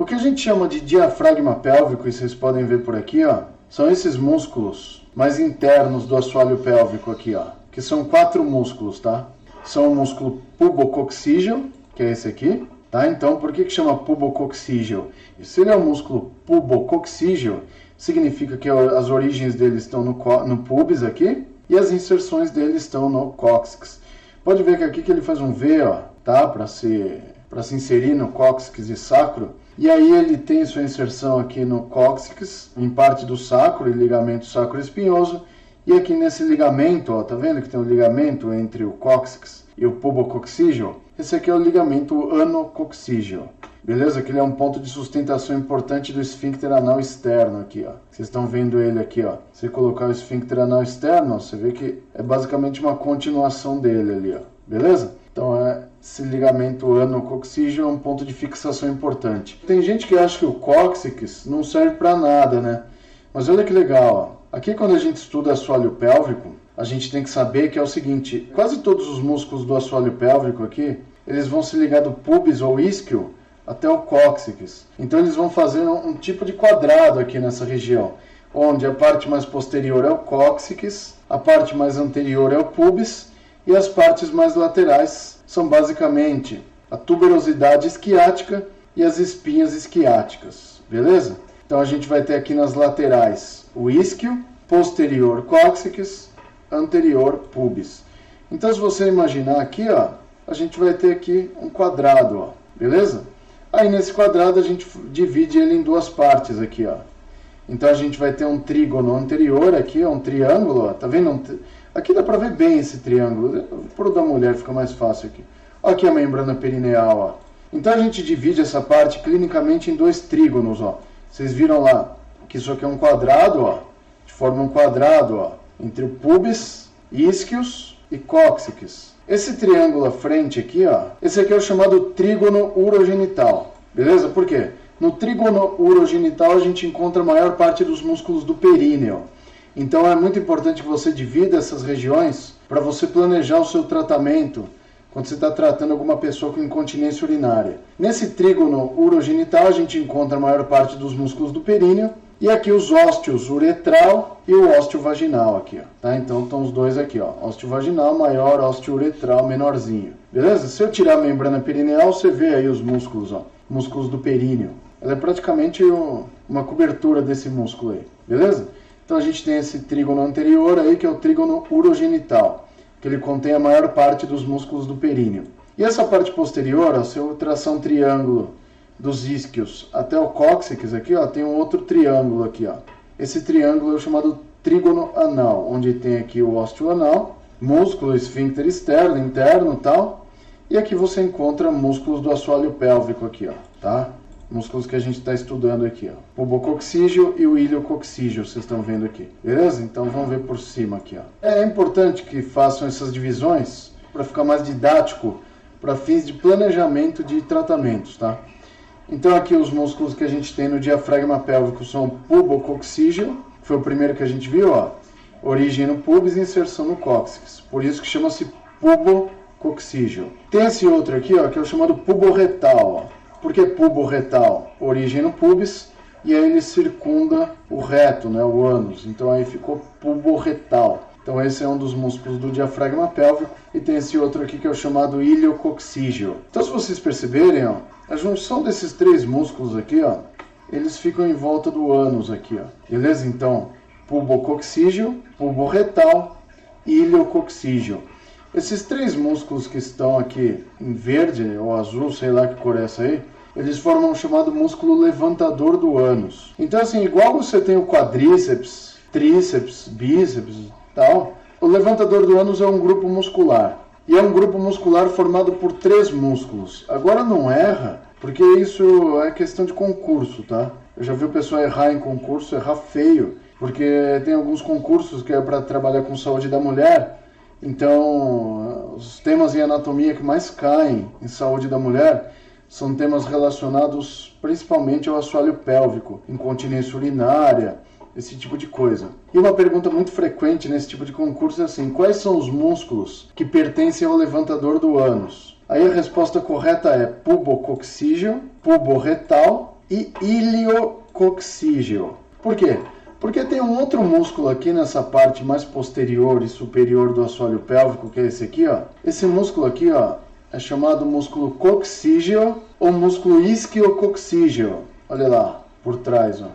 O que a gente chama de diafragma pélvico, e vocês podem ver por aqui, ó, são esses músculos mais internos do assoalho pélvico aqui, ó, que são 4 músculos, tá? São o músculo pubococcígeo, que é esse aqui, tá? Então, por que chama pubococcígeo? Se ele é o músculo pubococcígeo, significa que as origens dele estão no pubis aqui, e as inserções dele estão no cóccix. Pode ver que aqui que ele faz um V, ó, tá? Para se inserir no cóccix e sacro. E aí ele tem sua inserção aqui no cóccix, em parte do sacro e ligamento sacro-espinhoso. E aqui nesse ligamento, ó, tá vendo que tem um ligamento entre o cóccix e o pubococcígeo? Esse aqui é o ligamento anococcígeo. Beleza? Que ele é um ponto de sustentação importante do esfíncter anal externo aqui, ó. Vocês estão vendo ele aqui, ó. Se colocar o esfíncter anal externo, ó, você vê que é basicamente uma continuação dele ali, ó. Beleza? Então, esse ligamento anococcígeo é um ponto de fixação importante. Tem gente que acha que o cóccix não serve para nada, né? Mas olha que legal, ó. Aqui quando a gente estuda assoalho pélvico, a gente tem que saber que é o seguinte, quase todos os músculos do assoalho pélvico aqui, eles vão se ligar do pubis ou isquio até o cóccix. Então eles vão fazer um tipo de quadrado aqui nessa região, onde a parte mais posterior é o cóccix, a parte mais anterior é o pubis, e as partes mais laterais são basicamente a tuberosidade isquiática e as espinhas isquiáticas, beleza? Então a gente vai ter aqui nas laterais o isquio, posterior cóccix, anterior pubis. Então se você imaginar aqui, ó, a gente vai ter aqui um quadrado, ó, beleza? Aí nesse quadrado a gente divide ele em 2 partes aqui, ó. Então a gente vai ter um trígono anterior aqui, ó, um triângulo, ó, tá vendo? Aqui dá para ver bem esse triângulo. Por o da mulher fica mais fácil aqui. Ó, aqui a membrana perineal, ó. Então a gente divide essa parte clinicamente em 2 trígonos, ó. Vocês viram lá que isso aqui é um quadrado, ó. Forma um quadrado, ó, entre o pubis, isquios e cóccix. Esse triângulo à frente aqui, ó, esse aqui é o chamado trígono urogenital. Beleza? Por quê? No trígono urogenital a gente encontra a maior parte dos músculos do períneo. Então é muito importante que você divida essas regiões para você planejar o seu tratamento quando você está tratando alguma pessoa com incontinência urinária. Nesse trígono urogenital a gente encontra a maior parte dos músculos do períneo e aqui os ósteos uretral e o ósteo vaginal aqui, ó, tá? Então estão os dois aqui, ó, ósteo vaginal maior, ósteo uretral menorzinho. Beleza? Se eu tirar a membrana perineal, você vê aí os músculos, ó, músculos do períneo. Ela é praticamente uma cobertura desse músculo aí. Beleza? Então a gente tem esse trígono anterior aí, que é o trígono urogenital, que ele contém a maior parte dos músculos do períneo. E essa parte posterior, ó, se eu traçar um triângulo dos isquios até o cóccix aqui, ó, tem um outro triângulo aqui, ó. Esse triângulo é o chamado trígono anal, onde tem aqui o ósteo anal, músculo esfíncter externo, interno, tal. E aqui você encontra músculos do assoalho pélvico aqui, ó, tá? Músculos que a gente está estudando aqui, ó. Pubococcígeo e o iliococcígeo, vocês estão vendo aqui. Beleza? Então vamos ver por cima aqui, ó. É importante que façam essas divisões para ficar mais didático para fins de planejamento de tratamentos, tá? Então aqui os músculos que a gente tem no diafragma pélvico são o pubococcígeo, que foi o primeiro que a gente viu, ó. Origem no pubis e inserção no cóccix. Por isso que chama-se pubococcígeo. Tem esse outro aqui, ó, que é o chamado puborretal, ó. Por que puborretal? Origem no pubis e aí ele circunda o reto, né, o ânus. Então aí ficou puborretal. Então esse é um dos músculos do diafragma pélvico. E tem esse outro aqui que é o chamado iliococcígeo. Então se vocês perceberem, ó, a junção desses 3 músculos aqui, ó, eles ficam em volta do ânus aqui, ó. Beleza? Então, pubococcígeo, puborretal e iliococcígeo. Esses 3 músculos que estão aqui em verde ou azul, sei lá que cor é essa aí, eles formam o chamado músculo levantador do ânus. Então assim, igual você tem o quadríceps, tríceps, bíceps e tal, o levantador do ânus é um grupo muscular. E é um grupo muscular formado por 3 músculos. Agora não erra, porque isso é questão de concurso, tá? Eu já vi o pessoal errar em concurso, errar feio, porque tem alguns concursos que é para trabalhar com saúde da mulher. Então, os temas em anatomia que mais caem em saúde da mulher são temas relacionados principalmente ao assoalho pélvico, incontinência urinária, esse tipo de coisa. E uma pergunta muito frequente nesse tipo de concurso é assim: quais são os músculos que pertencem ao levantador do ânus? Aí a resposta correta é pubococcígeo, puborretal e iliococcígeo. Por quê? Porque tem um outro músculo aqui nessa parte mais posterior e superior do assoalho pélvico, que é esse aqui, ó. Esse músculo aqui, ó, é chamado músculo coccígeo ou músculo isquiococcígeo. Olha lá, por trás, ó.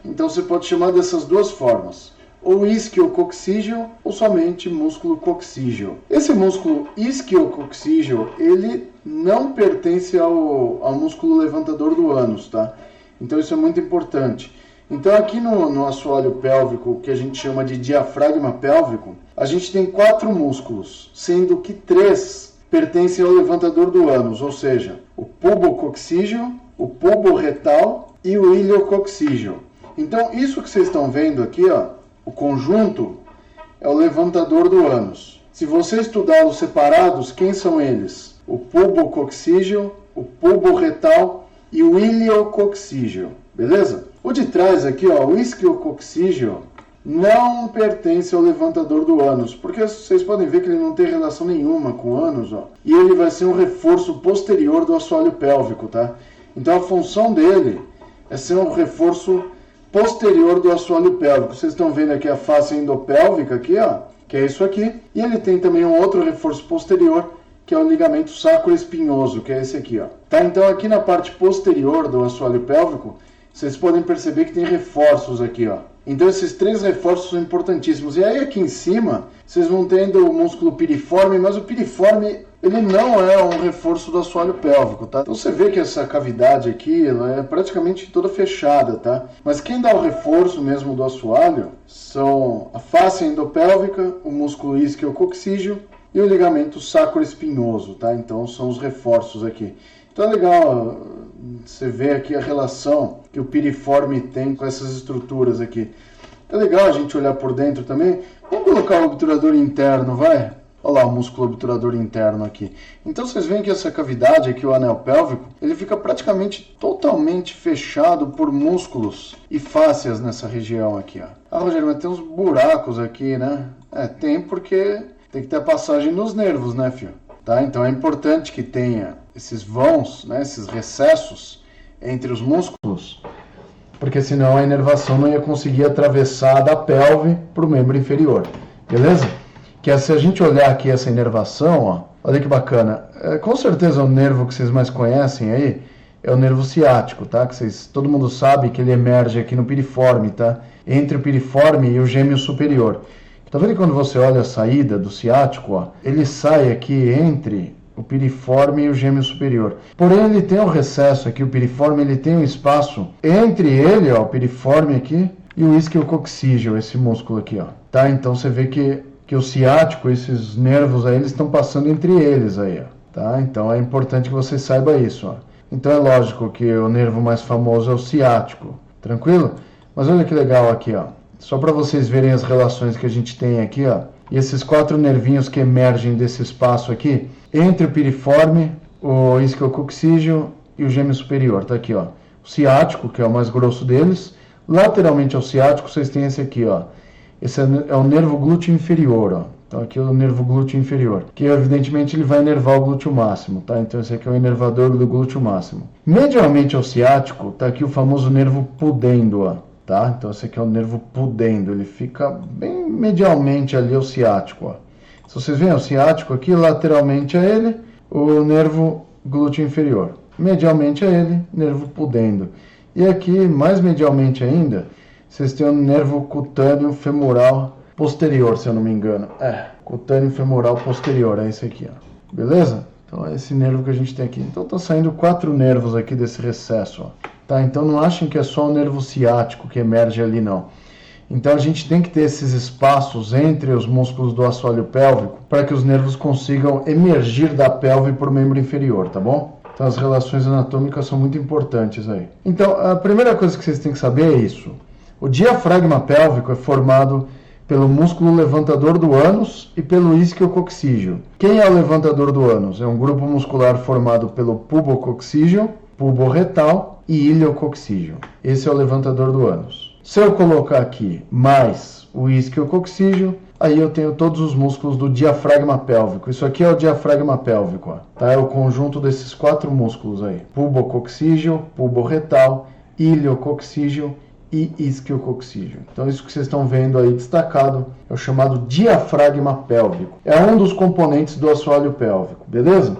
Então você pode chamar dessas duas formas, ou isquiococcígeo ou somente músculo coccígeo. Esse músculo isquiococcígeo, ele não pertence ao músculo levantador do ânus, tá? Então isso é muito importante. Então aqui no assoalho pélvico, que a gente chama de diafragma pélvico, a gente tem 4 músculos, sendo que 3 pertencem ao levantador do ânus, ou seja, o pubococcígeo, o puborretal e o iliococcígeo. Então isso que vocês estão vendo aqui, ó, o conjunto é o levantador do ânus. Se você estudá-los separados, quem são eles? O pubococcígeo, o puborretal e o iliococcígeo, beleza? O de trás aqui, ó, o isquiococcígeo, não pertence ao levantador do ânus, porque vocês podem ver que ele não tem relação nenhuma com o ânus, ó. E ele vai ser um reforço posterior do assoalho pélvico, tá? Então a função dele é ser um reforço posterior do assoalho pélvico. Vocês estão vendo aqui a face endopélvica aqui, ó, que é isso aqui. E ele tem também um outro reforço posterior, que é o ligamento sacroespinhoso, que é esse aqui, ó. Tá? Então aqui na parte posterior do assoalho pélvico, vocês podem perceber que tem reforços aqui, ó. Então esses 3 reforços são importantíssimos. E aí aqui em cima, vocês vão tendo o músculo piriforme, mas o piriforme, ele não é um reforço do assoalho pélvico, tá? Então você vê que essa cavidade aqui, ela é praticamente toda fechada, tá? Mas quem dá o reforço mesmo do assoalho são a face endopélvica, o músculo isquiococcígeo e o ligamento sacroespinhoso, tá? Então são os reforços aqui. Então é legal você ver aqui a relação que o piriforme tem com essas estruturas aqui. É legal a gente olhar por dentro também. Vamos colocar o obturador interno, vai? Olha lá o músculo obturador interno aqui. Então vocês veem que essa cavidade aqui, o anel pélvico, ele fica praticamente totalmente fechado por músculos e fáscias nessa região aqui, ó. Ah, Rogério, mas tem uns buracos aqui, né? Tem porque tem que ter a passagem dos nervos, né, filho? Tá? Então é importante que tenha esses vãos, né, esses recessos entre os músculos, porque senão a inervação não ia conseguir atravessar da pelve para o membro inferior, beleza? Que se a gente olhar aqui essa inervação, ó, olha que bacana, com certeza o nervo que vocês mais conhecem aí é o nervo ciático, tá? Que todo mundo sabe que ele emerge aqui no piriforme, tá? Entre o piriforme e o gêmeo superior. Tá vendo que quando você olha a saída do ciático, ó, ele sai aqui entre o piriforme e o gêmeo superior. Porém, ele tem um recesso aqui, o piriforme, ele tem um espaço entre ele, ó, o piriforme aqui, e o isquiococcígeo, esse músculo aqui, ó. Tá? Então você vê que o ciático, esses nervos aí, eles estão passando entre eles aí, ó. Tá? Então é importante que você saiba isso, ó. Então é lógico que o nervo mais famoso é o ciático, tranquilo? Mas olha que legal aqui, ó. Só para vocês verem as relações que a gente tem aqui, ó. E esses 4 nervinhos que emergem desse espaço aqui, entre o piriforme, o isquiococcígeo e o gêmeo superior. Tá aqui, ó. O ciático, que é o mais grosso deles. Lateralmente ao ciático, vocês têm esse aqui, ó. Esse é o nervo glúteo inferior, ó. Então aqui é o nervo glúteo inferior, que evidentemente ele vai inervar o glúteo máximo, tá? Então esse aqui é o inervador do glúteo máximo. Medialmente ao ciático, tá aqui o famoso nervo pudendo, ó. Tá? Então esse aqui é o nervo pudendo, ele fica bem medialmente ali ao ciático, ó. Se vocês veem o ciático aqui, lateralmente a ele, o nervo glúteo inferior. Medialmente a ele, nervo pudendo. E aqui, mais medialmente ainda, vocês têm o nervo cutâneo femoral posterior, se eu não me engano. Cutâneo femoral posterior, é esse aqui, ó. Beleza? Então é esse nervo que a gente tem aqui. Então estão saindo 4 nervos aqui desse recesso, ó. Tá? Então não achem que é só o nervo ciático que emerge ali, não. Então a gente tem que ter esses espaços entre os músculos do assoalho pélvico para que os nervos consigam emergir da pelve para o membro inferior, tá bom? Então as relações anatômicas são muito importantes aí. Então a primeira coisa que vocês têm que saber é isso. O diafragma pélvico é formado pelo músculo levantador do ânus e pelo isquiococcígeo. Quem é o levantador do ânus? É um grupo muscular formado pelo pubococcígeo, puborretal e iliococcígeo. Esse é o levantador do ânus. Se eu colocar aqui mais o isquiococcígeo, aí eu tenho todos os músculos do diafragma pélvico. Isso aqui é o diafragma pélvico, ó. Tá? É o conjunto desses 4 músculos aí. Pubococcígeo, puborretal, iliococcígeo e isquiococcígeo. Então isso que vocês estão vendo aí destacado é o chamado diafragma pélvico. É um dos componentes do assoalho pélvico, beleza?